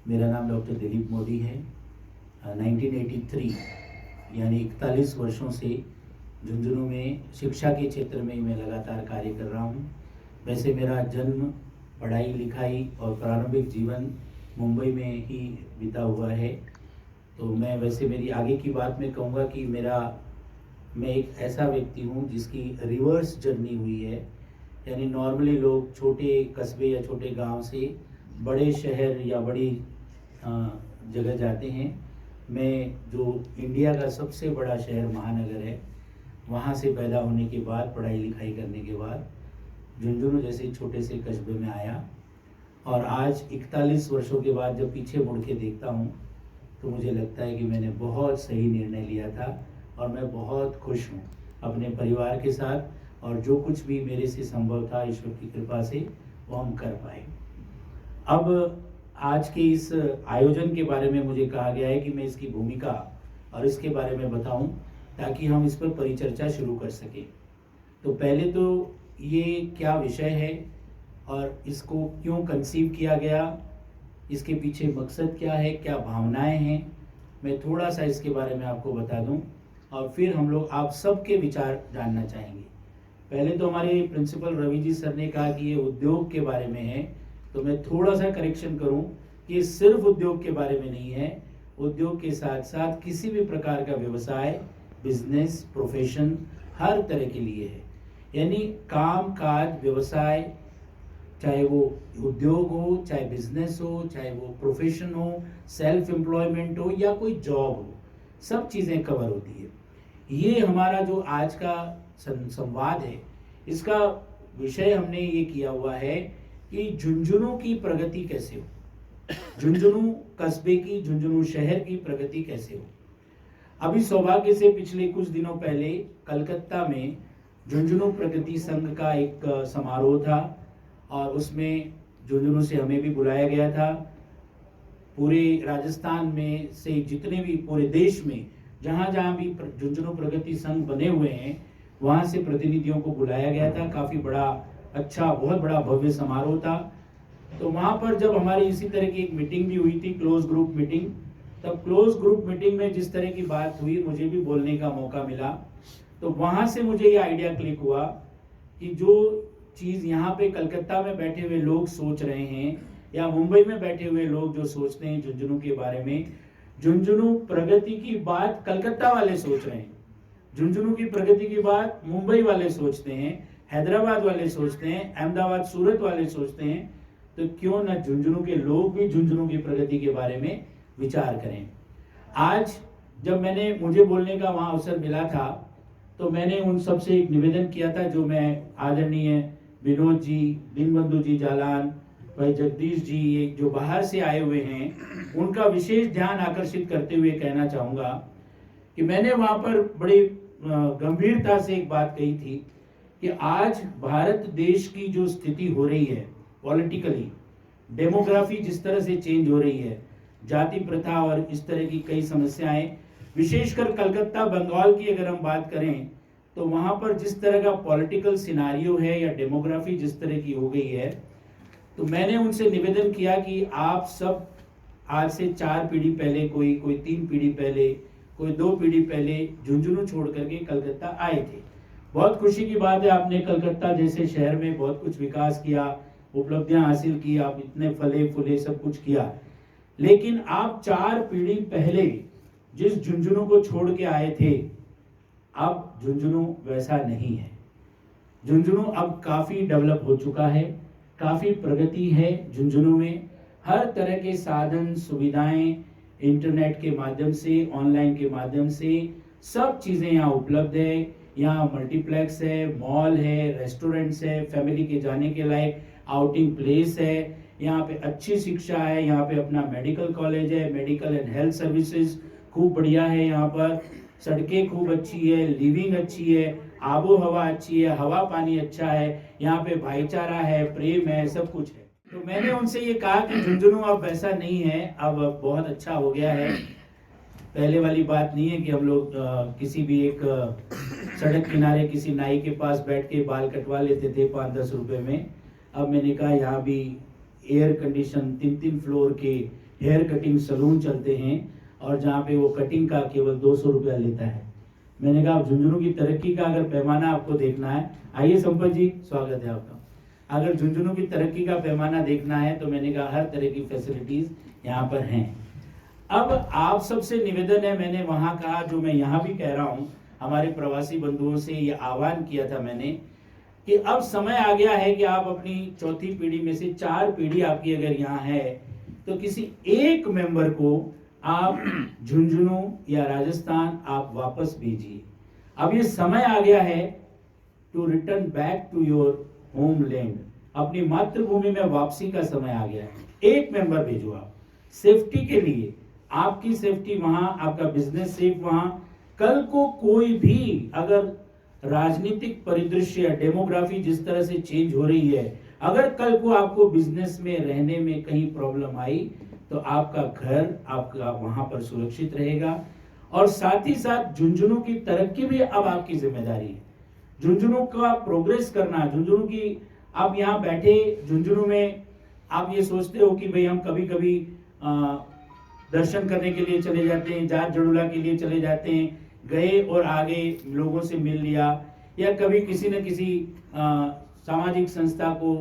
मेरा नाम डॉक्टर दिलीप मोदी है। 1983 यानी 41 वर्षों से झुंझुनू में शिक्षा के क्षेत्र में मैं लगातार कार्य कर रहा हूँ। वैसे मेरा जन्म, पढ़ाई लिखाई और प्रारंभिक जीवन मुंबई में ही बीता हुआ है। तो मैं वैसे मेरी आगे की बात में कहूँगा कि मैं एक ऐसा व्यक्ति हूँ जिसकी रिवर्स जर्नी हुई है। यानी नॉर्मली लोग छोटे कस्बे या छोटे गांव से बड़े शहर या बड़ी जगह जाते हैं। मैं जो इंडिया का सबसे बड़ा शहर महानगर है, वहाँ से पैदा होने के बाद, पढ़ाई लिखाई करने के बाद झुंझुनू जैसे छोटे से कस्बे में आया। और आज 41 वर्षों के बाद जब पीछे मुड़ के देखता हूँ तो मुझे लगता है कि मैंने बहुत सही निर्णय लिया था और मैं बहुत खुश हूँ अपने परिवार के साथ, और जो कुछ भी मेरे से संभव था ईश्वर की कृपा से वो हम कर पाए। अब आज के इस आयोजन के बारे में मुझे कहा गया है कि मैं इसकी भूमिका और इसके बारे में बताऊं ताकि हम इस पर परिचर्चा शुरू कर सकें। तो पहले तो ये क्या विषय है और इसको क्यों कंसीव किया गया, इसके पीछे मकसद क्या है, क्या भावनाएं हैं, मैं थोड़ा सा इसके बारे में आपको बता दूं और फिर हम लोग आप सबके विचार जानना चाहेंगे। पहले तो हमारे प्रिंसिपल रवि जी सर ने कहा कि ये उद्योग के बारे में है, तो मैं थोड़ा सा करेक्शन करूं कि ये सिर्फ उद्योग के बारे में नहीं है। उद्योग के साथ साथ किसी भी प्रकार का व्यवसाय, बिजनेस, प्रोफेशन हर तरह के लिए है। यानी काम काज, व्यवसाय, चाहे वो उद्योग हो, चाहे बिजनेस हो, चाहे वो प्रोफेशन हो, सेल्फ एम्प्लॉयमेंट हो या कोई जॉब हो, सब चीज़ें कवर होती है। ये हमारा जो आज का संवाद है, इसका विषय हमने ये किया हुआ है कि झुंझुनू की प्रगति कैसे हो, झुंझुनू कस्बे की, झुंझुनू शहर की प्रगति कैसे हो। अभी सौभाग्य से पिछले कुछ दिनों पहले कलकत्ता में झुंझुनू प्रगति संघ का एक समारोह था और उसमें झुंझुनू से हमें भी बुलाया गया था। पूरे राजस्थान में से जितने भी, पूरे देश में जहाँ जहाँ भी झुंझुनू प्रगति संघ बने हुए हैं, वहाँ से प्रतिनिधियों को बुलाया गया था। काफ़ी बड़ा, अच्छा, बहुत बड़ा भव्य समारोह था। तो वहाँ पर जब हमारी इसी तरह की एक मीटिंग भी हुई थी, क्लोज ग्रुप मीटिंग, तब क्लोज ग्रुप मीटिंग में जिस तरह की बात हुई, मुझे भी बोलने का मौका मिला। तो वहाँ से मुझे ये आइडिया क्लिक हुआ कि जो चीज़ यहाँ पे कलकत्ता में बैठे हुए लोग सोच रहे हैं या मुंबई में बैठे हुए लोग जो सोचते हैं झुंझुनू के बारे में, झुंझुनू प्रगति की बात कलकत्ता वाले सोच रहे हैं, झुंझुनू की प्रगति की बात मुंबई वाले सोचते हैं, हैदराबाद वाले सोचते हैं, अहमदाबाद, सूरत वाले सोचते हैं। तो क्यों न झुंझुनू के लोग भी झुंझुनू की प्रगति के बारे में विचार करें। आज जब मुझे बोलने का वहाँ अवसर मिला था, तो मैंने उन सबसे एक निवेदन किया था, जो मैं आदरणीय विनोद जी, दीनबंधु जी जालान, भाई जगदीश जी, ये जो बाहर से आए हुए हैं, उनका विशेष ध्यान आकर्षित करते हुए कहना चाहूँगा कि मैंने वहाँ पर बड़ी गंभीरता से एक बात कही थी कि आज भारत देश की जो स्थिति हो रही है पॉलिटिकली, डेमोग्राफी जिस तरह से चेंज हो रही है, जाति प्रथा और इस तरह की कई समस्याएं, विशेषकर कलकत्ता, बंगाल की अगर हम बात करें तो वहाँ पर जिस तरह का पॉलिटिकल सिनारियो है या डेमोग्राफी जिस तरह की हो गई है, तो मैंने उनसे निवेदन किया कि आप सब आज से 4 पीढ़ी पहले, कोई 3 पीढ़ी पहले, कोई 2 पीढ़ी पहले झुंझुनू छोड़ करके कलकत्ता आए थे। बहुत खुशी की बात है, आपने कलकत्ता जैसे शहर में बहुत कुछ विकास किया, उपलब्धियां हासिल की, आप इतने फले फूले सब कुछ किया। लेकिन आप 4 पीढ़ी पहले जिस झुंझुनू को छोड़ के आए थे, अब झुंझुनू वैसा नहीं है। झुंझुनू अब काफ़ी डेवलप हो चुका है, काफ़ी प्रगति है झुंझुनू में। हर तरह के साधन सुविधाएं इंटरनेट के माध्यम से, ऑनलाइन के माध्यम से सब चीज़ें यहाँ उपलब्ध है। यहाँ मल्टीप्लेक्स है, मॉल है, रेस्टोरेंट्स है, फैमिली के जाने के लायक आउटिंग प्लेस है, यहाँ पे अच्छी शिक्षा है, यहाँ पे अपना मेडिकल कॉलेज है, मेडिकल एंड हेल्थ सर्विसेज खूब बढ़िया है, यहाँ पर सड़कें खूब अच्छी है, लिविंग अच्छी है, आबो हवा अच्छी है, हवा पानी अच्छा है, यहाँ पे भाईचारा है, प्रेम है, सब कुछ है। तो मैंने उनसे ये कहा कि झुंझुनू अब वैसा नहीं है, अब बहुत अच्छा हो गया है। पहले वाली बात नहीं है कि हम लोग किसी भी एक सड़क किनारे किसी नाई के पास बैठ के बाल कटवा लेते थे 5-10 रुपए में। अब मैंने कहा यहाँ भी एयर कंडीशन 3-3 फ्लोर के हेयर कटिंग सलून चलते हैं और जहाँ पे वो कटिंग का केवल 200 रुपया लेता है। मैंने कहा झुंझुनू की तरक्की का अगर पैमाना आपको देखना है, आइए संपत जी, स्वागत है आपका। अगर झुंझुनू की तरक्की का पैमाना देखना है तो मैंने कहा हर तरह की फैसिलिटीज यहाँ पर हैं। अब आप सबसे निवेदन है, मैंने वहाँ कहा जो मैं यहाँ भी कह रहा हूँ, हमारे प्रवासी बंधुओं से ये आह्वान किया था मैंने कि अब समय आ गया है कि आप अपनी चौथी पीढ़ी में से 4 पीढ़ी आपकी अगर यहाँ है तो किसी एक मेंबर को आप झुंझुनू या राजस्थान आप वापस भेजिए। अब ये समय आ गया है to return back to your homeland, अपनी मातृभूमि में वापसी का समय आ गया है। एक मेंबर भेजो आप, सेफ्टी के लिए, आपकी सेफ्टी वहां, आपका बिजनेस सेफ वहां। कल को कोई भी अगर राजनीतिक परिदृश्य या डेमोग्राफी जिस तरह से चेंज हो रही है, अगर कल को आपको बिजनेस में रहने में कहीं प्रॉब्लम आई तो आपका घर आपका वहां पर सुरक्षित रहेगा। और साथ ही साथ झुंझुनू की तरक्की भी अब आपकी जिम्मेदारी है। झुंझुनू का प्रोग्रेस करना, झुंझुनू की, आप यहाँ बैठे झुंझुनू में आप ये सोचते हो कि भाई हम कभी कभी दर्शन करने के लिए चले जाते हैं, जात जड़ूला के लिए चले जाते हैं, गए और आगे लोगों से मिल लिया, या कभी किसी न किसी सामाजिक संस्था को,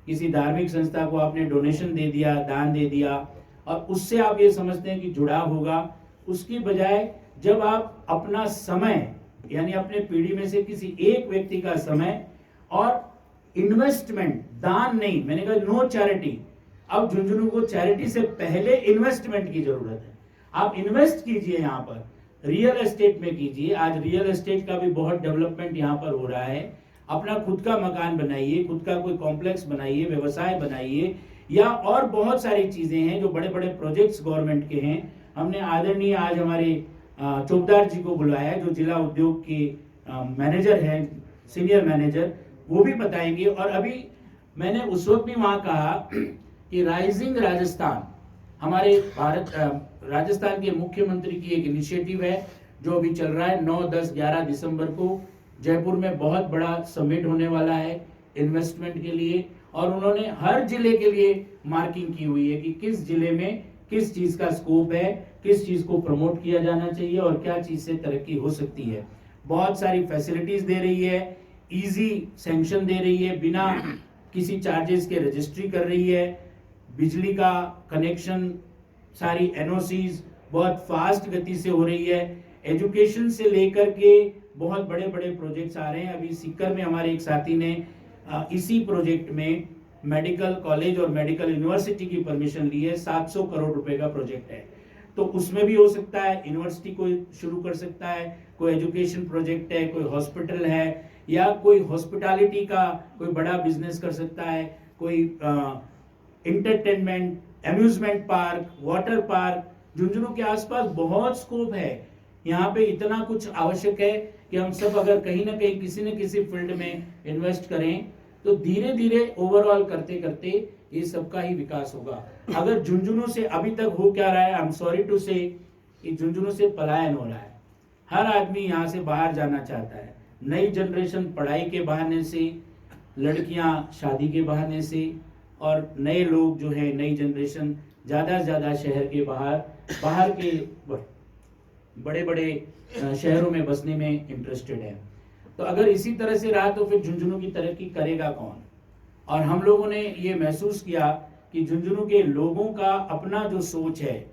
किसी धार्मिक संस्था को आपने डोनेशन दे दिया, दान दे दिया और उससे आप ये समझते हैं कि जुड़ाव होगा। उसकी बजाय जब आप अपना समय, यानी अपने पीढ़ी में से किसी एक व्यक्ति का समय और इन्वेस्टमेंट, दान नहीं, मैंने कहा नो चैरिटी, अब झुंझुनू को चैरिटी से पहले इन्वेस्टमेंट की जरूरत है। आप इन्वेस्ट कीजिए, यहाँ पर रियल एस्टेट में कीजिए। आज रियल एस्टेट का भी बहुत डेवलपमेंट यहाँ पर हो रहा है। अपना खुद का मकान बनाइए, खुद का कोई कॉम्प्लेक्स बनाइए, व्यवसाय बनाइए, या और बहुत सारी चीजें हैं जो बड़े बड़े प्रोजेक्ट्स गवर्नमेंट के हैं। हमने आदरणीय आज हमारे चौबदार जी को बुलाया है जो जिला उद्योग के मैनेजर हैं, सीनियर मैनेजर, वो भी बताएंगे। और अभी मैंने उस वक्त भी वहां कहा कि राइजिंग राजस्थान, हमारे राजस्थान के मुख्यमंत्री की एक इनिशिएटिव है जो अभी चल रहा है। 9, 10, 11 दिसंबर को जयपुर में बहुत बड़ा समिट होने वाला है इन्वेस्टमेंट के लिए, और उन्होंने हर जिले के लिए मार्किंग की हुई है कि किस जिले में किस चीज का स्कोप है, किस चीज को प्रमोट किया जाना चाहिए और क्या चीज से तरक्की हो सकती है। बहुत सारी फैसिलिटीज दे रही है, इजी सैंक्शन दे रही है, बिना किसी चार्जेस के रजिस्ट्री कर रही है, बिजली का कनेक्शन, सारी एनओसीज बहुत फास्ट गति से हो रही है, एजुकेशन से लेकर के बहुत बड़े बड़े प्रोजेक्ट्स आ रहे हैं। अभी सीकर में हमारे एक साथी ने इसी प्रोजेक्ट में मेडिकल कॉलेज और मेडिकल यूनिवर्सिटी की परमिशन ली है। 700 करोड़ रुपए का प्रोजेक्ट है, तो उसमें भी हो सकता है, यूनिवर्सिटी कोई शुरू कर सकता है, कोई एजुकेशन प्रोजेक्ट है, कोई हॉस्पिटल है, या कोई हॉस्पिटैलिटी का कोई बड़ा बिजनेस कर सकता है, कोई entertainment, amusement park, water park. Jhunjhunu के आसपास बहुत स्कोप है, यहाँ पे इतना कुछ आवश्यक है कि हम सब अगर कहीं ना कहीं किसी न किसी फील्ड में इन्वेस्ट करें तो धीरे धीरे ओवरऑल करते करते ये सबका ही विकास होगा। अगर झुंझुनू से अभी तक हो क्या रहा है, आई एम सॉरी टू से, झुंझुनू से पलायन हो रहा है। हर आदमी यहाँ से बाहर जाना चाहता है। नई जनरेशन पढ़ाई के बहाने से, लड़कियां शादी के बहाने से, और नए लोग जो है, नई जनरेशन ज्यादा से ज्यादा शहर के बाहर के बड़े बड़े शहरों में बसने में इंटरेस्टेड है। तो अगर इसी तरह से रहा तो फिर झुंझुनू की तरक्की करेगा कौन। और हम लोगों ने ये महसूस किया कि झुंझुनू के लोगों का अपना जो सोच है,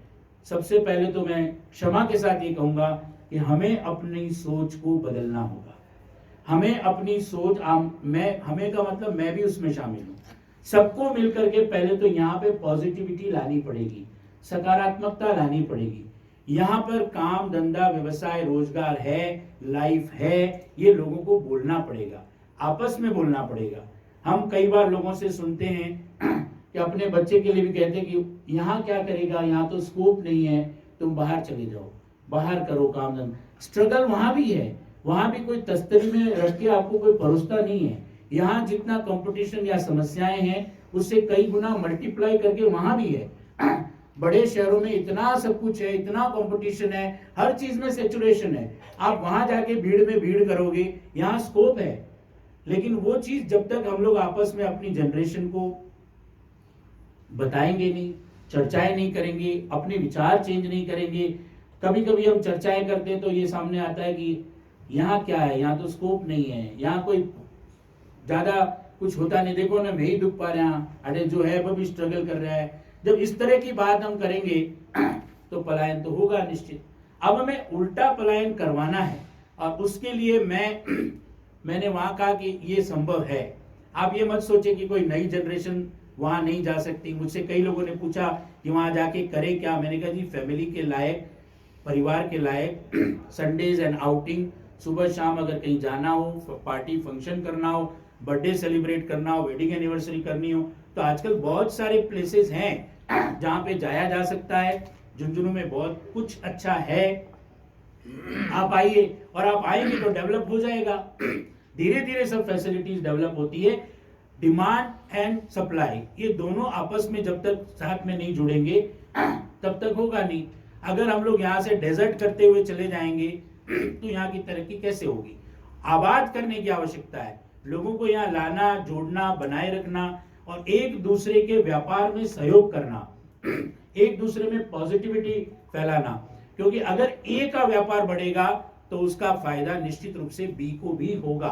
सबसे पहले तो मैं क्षमा के साथ ये कहूंगा कि हमें अपनी सोच को बदलना होगा। हमें अपनी सोच, हमें का मतलब मैं भी उसमें शामिल हूँ, सबको मिलकर के पहले तो यहाँ पे पॉजिटिविटी लानी पड़ेगी, सकारात्मकता लानी पड़ेगी। यहाँ पर काम धंधा व्यवसाय रोजगार है, लाइफ है, ये लोगों को बोलना पड़ेगा, आपस में बोलना पड़ेगा। हम कई बार लोगों से सुनते हैं कि अपने बच्चे के लिए भी कहते हैं कि यहाँ क्या करेगा, यहाँ तो स्कोप नहीं है, तुम बाहर चले जाओ, बाहर करो काम धंधा। स्ट्रगल वहां भी है, वहां भी कोई तस्तरी में रख के आपको कोई परोसता नहीं है। यहाँ जितना कंपटीशन या समस्याएं हैं उससे कई गुना मल्टीप्लाई करके वहां भी है। बड़े शहरों में इतना सब कुछ है, इतना कंपटीशन है, हर चीज में सैचुरेशन है। आप वहां जाके भीड़ में भीड़ करोगे, यहाँ स्कोप है, लेकिन वो चीज जब तक हम लोग आपस में अपनी जनरेशन को बताएंगे नहीं, चर्चाएं नहीं करेंगे, अपने विचार चेंज नहीं करेंगे। कभी कभी हम चर्चाएं करते हैं तो ये सामने आता है कि यहाँ क्या है, यहाँ तो स्कोप नहीं है, यहाँ कोई ज़्यादा कुछ होता नहीं, देखो ना मैं ही दुख पा रहा हूँ, अरे जो है वो भी स्ट्रगल कर रहा है। जब इस तरह की बात हम करेंगे तो पलायन तो होगा निश्चित। अब हमें उल्टा पलायन करवाना है और उसके लिए मैंने वहाँ कहा कि ये संभव है। आप ये मत सोचे कि कोई नई जनरेशन वहाँ नहीं जा सकती। मुझसे कई लोगों ने पूछा कि वहाँ जाके करें क्या। मैंने कहा जी फैमिली के लायक, परिवार के लायक संडेज एंड आउटिंग, सुबह शाम अगर कहीं जाना हो, पार्टी फंक्शन करना हो, बर्थडे सेलिब्रेट करना हो, वेडिंग एनिवर्सरी करनी हो, तो आजकल बहुत सारे प्लेसेस हैं जहाँ पे जाया जा सकता है। झुंझुनू में बहुत कुछ अच्छा है, आप आइए, और आप आएंगे तो डेवलप हो जाएगा। धीरे धीरे सब फैसिलिटीज डेवलप होती है। डिमांड एंड सप्लाई ये दोनों आपस में जब तक साथ में नहीं जुड़ेंगे तब तक होगा नहीं। अगर हम लोग यहाँ से डेजर्ट करते हुए चले जाएंगे तो यहाँ की तरक्की कैसे होगी। आबाद करने की आवश्यकता है, लोगों को यहाँ लाना, जोड़ना, बनाए रखना और एक दूसरे के व्यापार में सहयोग करना, एक दूसरे में पॉजिटिविटी फैलाना। क्योंकि अगर ए का व्यापार बढ़ेगा तो उसका फायदा निश्चित रूप से बी को भी होगा,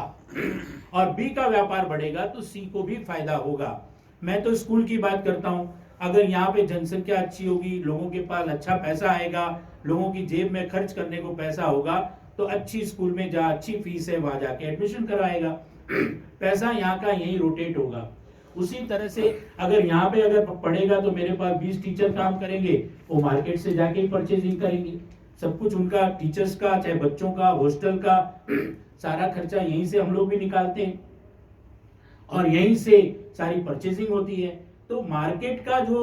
और बी का व्यापार बढ़ेगा तो सी को भी फायदा होगा। मैं तो स्कूल की बात करता हूं, अगर यहाँ पे जनसंख्या अच्छी होगी, लोगों के पास अच्छा पैसा आएगा, लोगों की जेब में खर्च करने को पैसा होगा, तो अच्छी स्कूल में जहाँ अच्छी फीस है वहां जाके एडमिशन कराएगा, पैसा यहाँ का यही रोटेट होगा। उसी तरह से अगर यहाँ पे अगर पढ़ेगा तो मेरे पास 20 टीचर काम करेंगे, वो मार्केट से जाके ही परचेजिंग करेंगे। सब कुछ उनका, टीचर्स का, चाहे बच्चों का, हॉस्टल का, सारा खर्चा यहीं से हम लोग भी निकालते हैं और यहीं से सारी परचेजिंग होती है। तो मार्केट का जो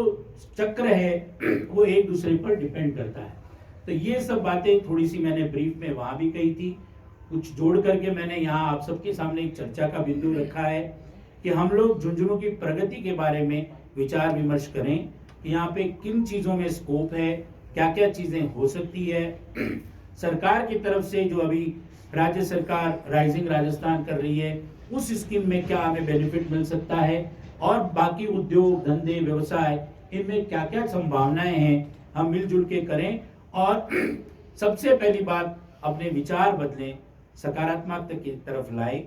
चक्र है वो एक दूसरे पर डिपेंड करता है। तो ये सब बातें थोड़ी सी मैंने ब्रीफ में वहां भी कही थी, कुछ जोड़ करके मैंने यहाँ आप सबके सामने एक चर्चा का बिंदु रखा है कि हम लोग झुंझुनू की प्रगति के बारे में विचार विमर्श करें कि यहाँ पे किन चीजों में स्कोप है, क्या क्या चीजें हो सकती है। सरकार की तरफ से जो अभी राज्य सरकार राइजिंग राजस्थान कर रही है, उस स्कीम में क्या हमें बेनिफिट मिल सकता है, और बाकी उद्योग धंधे व्यवसाय इनमें क्या क्या संभावनाएं हैं, हम मिलजुल के करें। और सबसे पहली बात, अपने विचार बदलें, सकारात्मकता की तरफ लाएं।